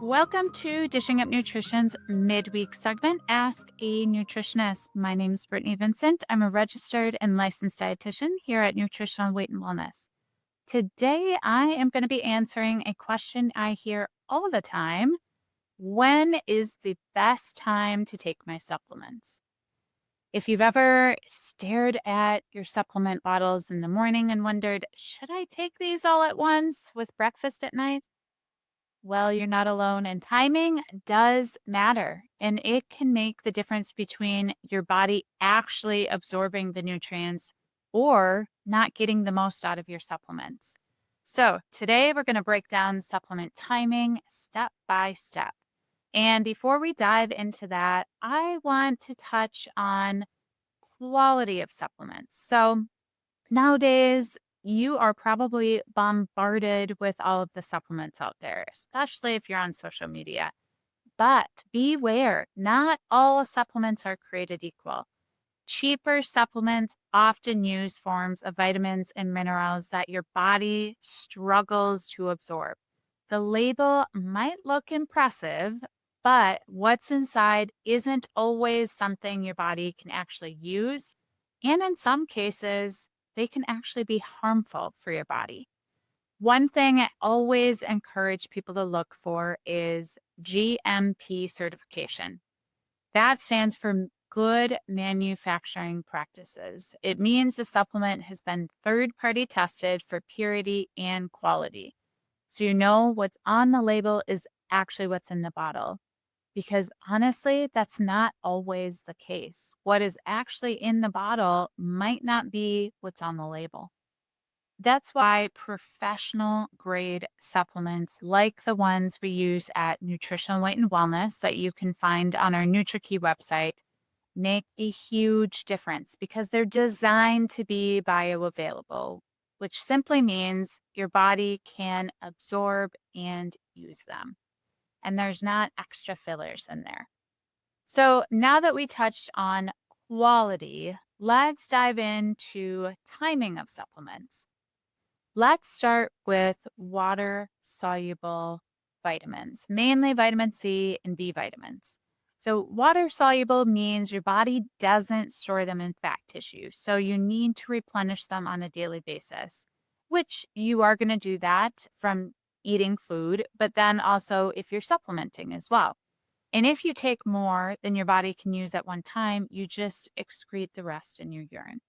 Welcome to Dishing Up Nutrition's midweek segment, Ask a Nutritionist. My name is Brittany Vincent. I'm a registered and licensed dietitian here at Nutritional Weight and Wellness. Today, I am going to be answering a question I hear all the time. When is the best time to take my supplements? If you've ever stared at your supplement bottles in the morning and wondered, should I take these all at once with breakfast at night? Well, you're not alone, and timing does matter, and it can make the difference between your body actually absorbing the nutrients or not getting the most out of your supplements. So, today we're going to break down supplement timing step by step. And before we dive into that, I want to touch on quality of supplements. So, nowadays, you are probably bombarded with all of the supplements out there, especially if you're on social media. But beware, not all supplements are created equal. Cheaper supplements often use forms of vitamins and minerals that your body struggles to absorb. The label might look impressive, but what's inside isn't always something your body can actually use. And in some cases, they can actually be harmful for your body. One thing I always encourage people to look for is GMP certification. That stands for Good Manufacturing Practices. It means the supplement has been third party tested for purity and quality. So you know what's on the label is actually what's in the bottle. Because honestly, that's not always the case. What is actually in the bottle might not be what's on the label. That's why professional grade supplements like the ones we use at Nutritional Weight and Wellness that you can find on our NutriKey website make a huge difference because they're designed to be bioavailable, which simply means your body can absorb and use them. And there's not extra fillers in there. So now that we touched on quality, let's dive into timing of supplements. Let's start with water soluble vitamins, mainly vitamin C and B vitamins. So, water soluble means your body doesn't store them in fat tissue. So, you need to replenish them on a daily basis, which you are going to do that from eating food, but then also if you're supplementing as well. And if you take more than your body can use at one time, you just excrete the rest in your urine.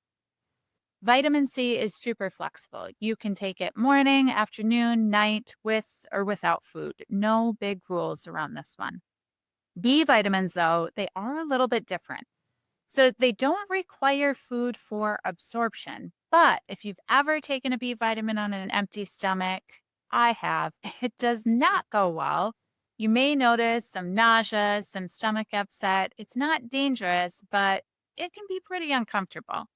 Vitamin C is super flexible. You can take it morning, afternoon, night, with or without food. No big rules around this one. B vitamins, though, they are a little bit different. So they don't require food for absorption. But if you've ever taken a B vitamin on an empty stomach, I have, it does not go well. You may notice some nausea, some stomach upset. It's not dangerous, but it can be pretty uncomfortable.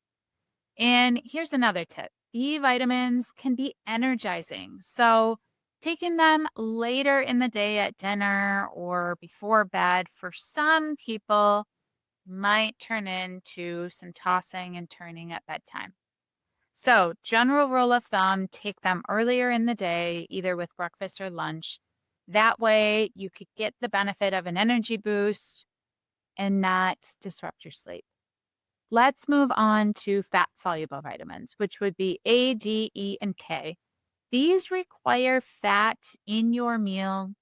And here's another tip. B vitamins can be energizing. So, taking them later in the day at dinner or before bed for some people might turn into some tossing and turning at bedtime. So, general rule of thumb, take them earlier in the day, either with breakfast or lunch. That way, you could get the benefit of an energy boost and not disrupt your sleep. Let's move on to fat soluble vitamins, which would be A, D, E, and K. These require fat in your meal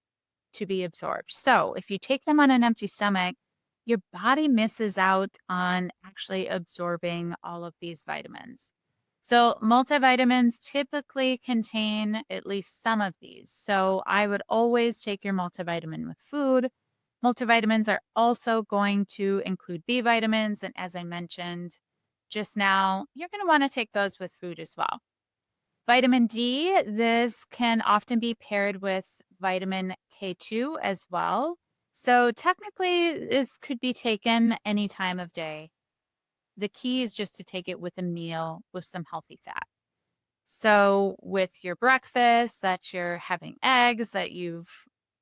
to be absorbed. So if you take them on an empty stomach, your body misses out on actually absorbing all of these vitamins. So multivitamins typically contain at least some of these. So I would always take your multivitamin with food. Multivitamins are also going to include B vitamins. And as I mentioned just now, you're going to want to take those with food as well. Vitamin D, this can often be paired with vitamin K2 as well. So technically, this could be taken any time of day. The key is just to take it with a meal with some healthy fat. So with your breakfast, that you're having eggs that you've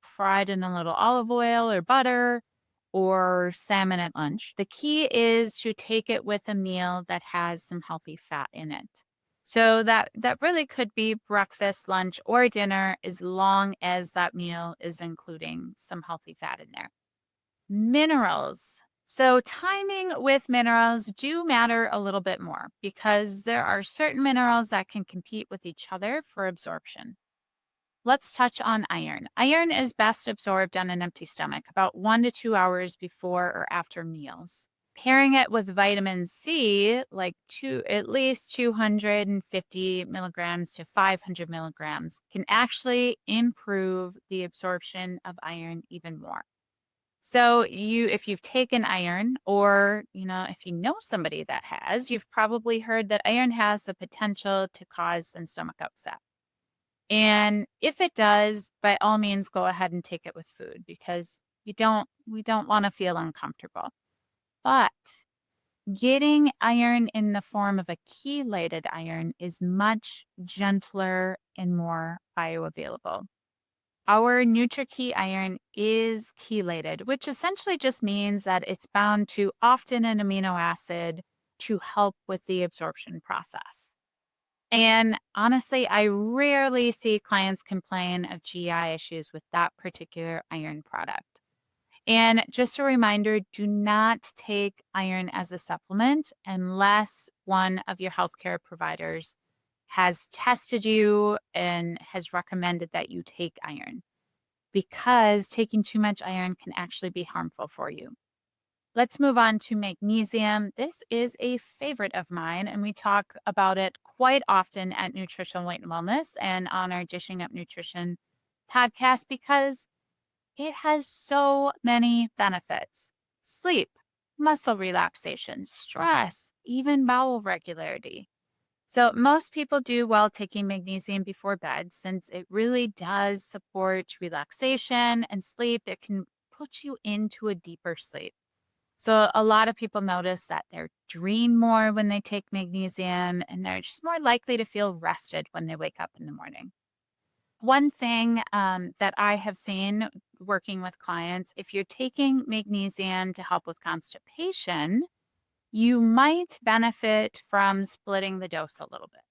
fried in a little olive oil or butter or salmon at lunch. The key is to take it with a meal that has some healthy fat in it. So that really could be breakfast, lunch, or dinner as long as that meal is including some healthy fat in there. Minerals. So timing with minerals do matter a little bit more because there are certain minerals that can compete with each other for absorption. Let's touch on iron. Iron is best absorbed on an empty stomach about 1 to 2 hours before or after meals. Pairing it with vitamin C, like at least 250 milligrams to 500 milligrams, can actually improve the absorption of iron even more. So if you've taken iron or, if you know somebody that has, you've probably heard that iron has the potential to cause some stomach upset. And if it does, by all means, go ahead and take it with food because we don't want to feel uncomfortable. But getting iron in the form of a chelated iron is much gentler and more bioavailable. Our NutriKey iron is chelated, which essentially just means that it's bound to often an amino acid to help with the absorption process. And honestly, I rarely see clients complain of GI issues with that particular iron product. And just a reminder, do not take iron as a supplement unless one of your healthcare providers has tested you and has recommended that you take iron, because taking too much iron can actually be harmful for you. Let's move on to magnesium. This is a favorite of mine, and we talk about it quite often at Nutrition Weight and Wellness and on our Dishing Up Nutrition podcast because it has so many benefits: sleep, muscle relaxation, stress, even bowel regularity. So, most people do well taking magnesium before bed since it really does support relaxation and sleep. It can put you into a deeper sleep. So, a lot of people notice that they dream more when they take magnesium and they're just more likely to feel rested when they wake up in the morning. One thing that I have seen working with clients, if you're taking magnesium to help with constipation, you might benefit from splitting the dose a little bit.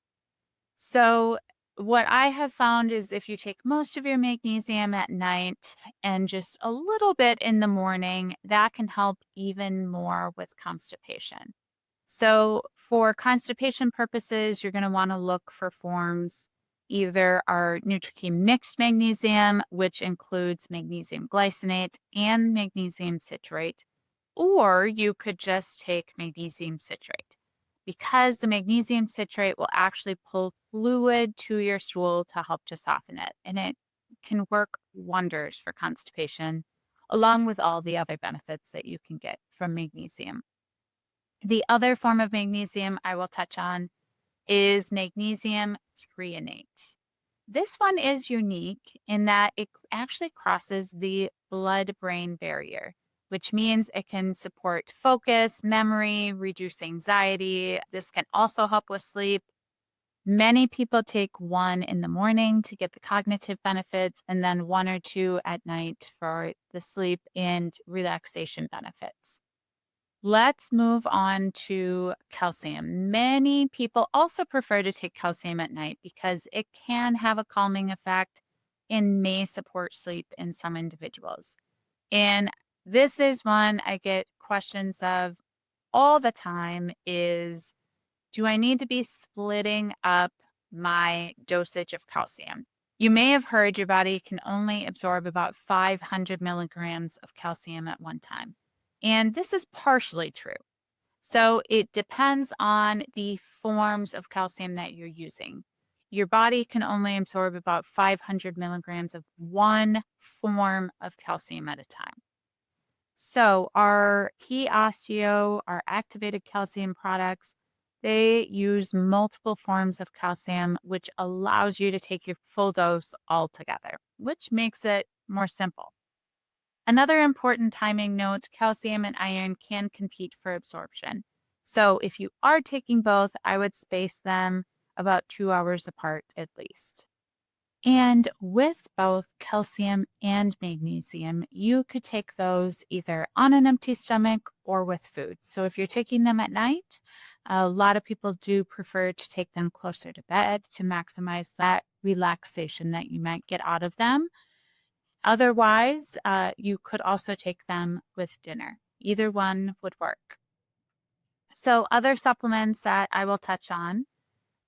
So, what I have found is if you take most of your magnesium at night and just a little bit in the morning, that can help even more with constipation. So, for constipation purposes, you're going to want to look for forms. Either our NutriKey mixed magnesium, which includes magnesium glycinate and magnesium citrate, or you could just take magnesium citrate because the magnesium citrate will actually pull fluid to your stool to help to soften it. And it can work wonders for constipation, along with all the other benefits that you can get from magnesium. The other form of magnesium I will touch on is magnesium threonate. This one is unique in that it actually crosses the blood brain barrier, which means it can support focus, memory, reduce anxiety. This can also help with sleep. Many people take one in the morning to get the cognitive benefits, and then one or two at night for the sleep and relaxation benefits. Let's move on to calcium. Many people also prefer to take calcium at night because it can have a calming effect and may support sleep in some individuals. And this is one I get questions of all the time is, do I need to be splitting up my dosage of calcium? You may have heard your body can only absorb about 500 milligrams of calcium at one time. And this is partially true. So it depends on the forms of calcium that you're using. Your body can only absorb about 500 milligrams of one form of calcium at a time. So our Key Osteo, our activated calcium products, they use multiple forms of calcium, which allows you to take your full dose altogether, which makes it more simple. Another important timing note: calcium and iron can compete for absorption. So if you are taking both, I would space them about 2 hours apart at least. And with both calcium and magnesium, you could take those either on an empty stomach or with food. So if you're taking them at night, A lot of people do prefer to take them closer to bed to maximize that relaxation that you might get out of them. Otherwise, you could also take them with dinner. Either one would work. So, other supplements that I will touch on,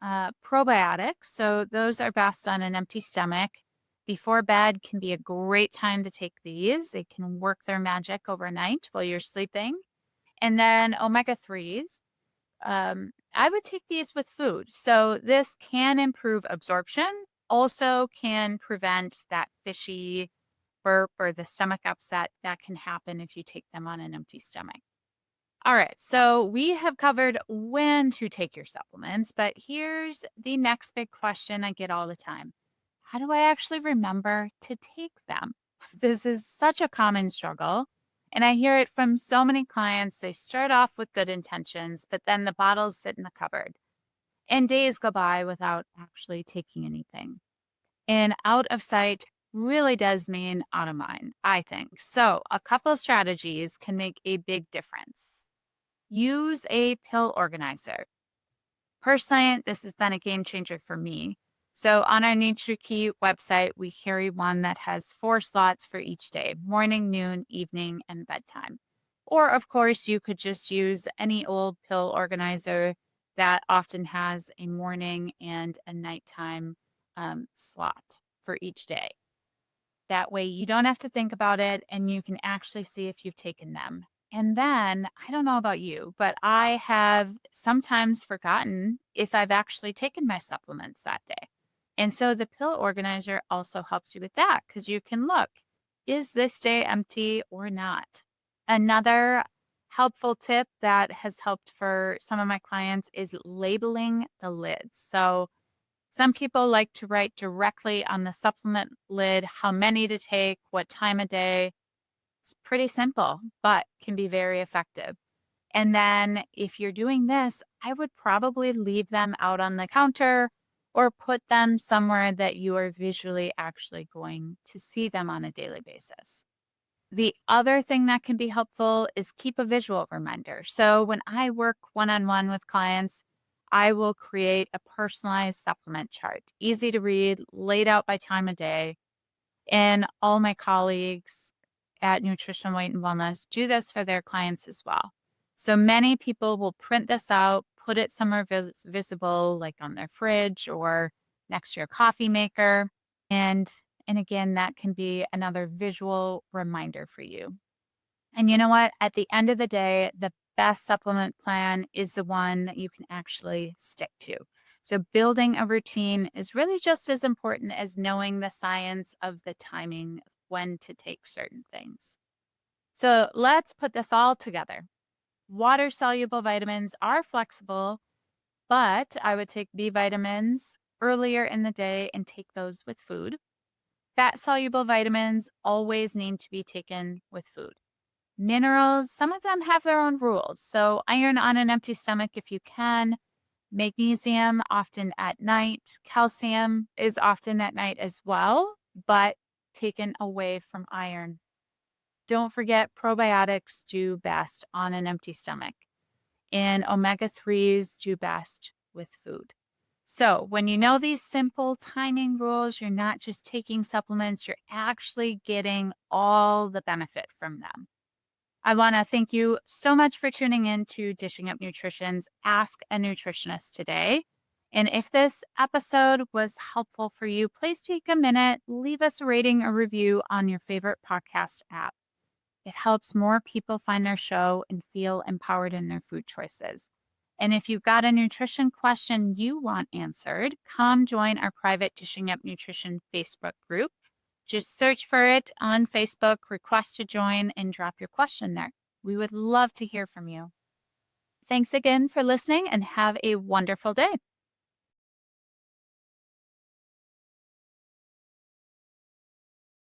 probiotics. So, those are best on an empty stomach. Before bed can be a great time to take these. They can work their magic overnight while you're sleeping. And then omega 3s. I would take these with food. So, this can improve absorption, also can prevent that fishy burp or the stomach upset that can happen if you take them on an empty stomach. All right, so we have covered when to take your supplements, but here's the next big question I get all the time. How do I actually remember to take them? This is such a common struggle. And I hear it from so many clients. They start off with good intentions, but then the bottles sit in the cupboard and days go by without actually taking anything. And out of sight really does mean out of mind, I think. So, a couple of strategies can make a big difference. Use a pill organizer. Personally, this has been a game changer for me. So, on our NutriKey website, we carry one that has 4 slots for each day: morning, noon, evening, and bedtime. Or, of course, you could just use any old pill organizer that often has a morning and a nighttime slot for each day. That way, you don't have to think about it and you can actually see if you've taken them. And then, I don't know about you, but I have sometimes forgotten if I've actually taken my supplements that day. And so the pill organizer also helps you with that because you can look, is this day empty or not? Another helpful tip that has helped for some of my clients is labeling the lids. So some people like to write directly on the supplement lid how many to take, what time of day. It's pretty simple, but can be very effective. And then if you're doing this, I would probably leave them out on the counter or put them somewhere that you are visually actually going to see them on a daily basis. The other thing that can be helpful is keep a visual reminder. So when I work one-on-one with clients, I will create a personalized supplement chart, easy to read, laid out by time of day. And all my colleagues at Nutrition, Weight, and Wellness do this for their clients as well. So many people will print this out, put it somewhere visible, like on their fridge or next to your coffee maker. And again, that can be another visual reminder for you. And you know what? At the end of the day, the best supplement plan is the one that you can actually stick to. So building a routine is really just as important as knowing the science of the timing of when to take certain things. So let's put this all together. Water soluble vitamins are flexible, but I would take B vitamins earlier in the day and take those with food. Fat soluble vitamins always need to be taken with food. Minerals, some of them have their own rules. So iron on an empty stomach if you can. Magnesium often at night. Calcium is often at night as well, but taken away from iron. Don't forget probiotics do best on an empty stomach, and omega 3s do best with food. So when you know these simple timing rules, you're not just taking supplements, you're actually getting all the benefit from them. I want to thank you so much for tuning in to Dishing Up Nutrition's Ask a Nutritionist today. And if this episode was helpful for you, please take a minute, leave us a rating or review on your favorite podcast app. It helps more people find our show and feel empowered in their food choices. And if you've got a nutrition question you want answered, come join our private Dishing Up Nutrition Facebook group. Just search for it on Facebook, request to join, and drop your question there. We would love to hear from you. Thanks again for listening and have a wonderful day.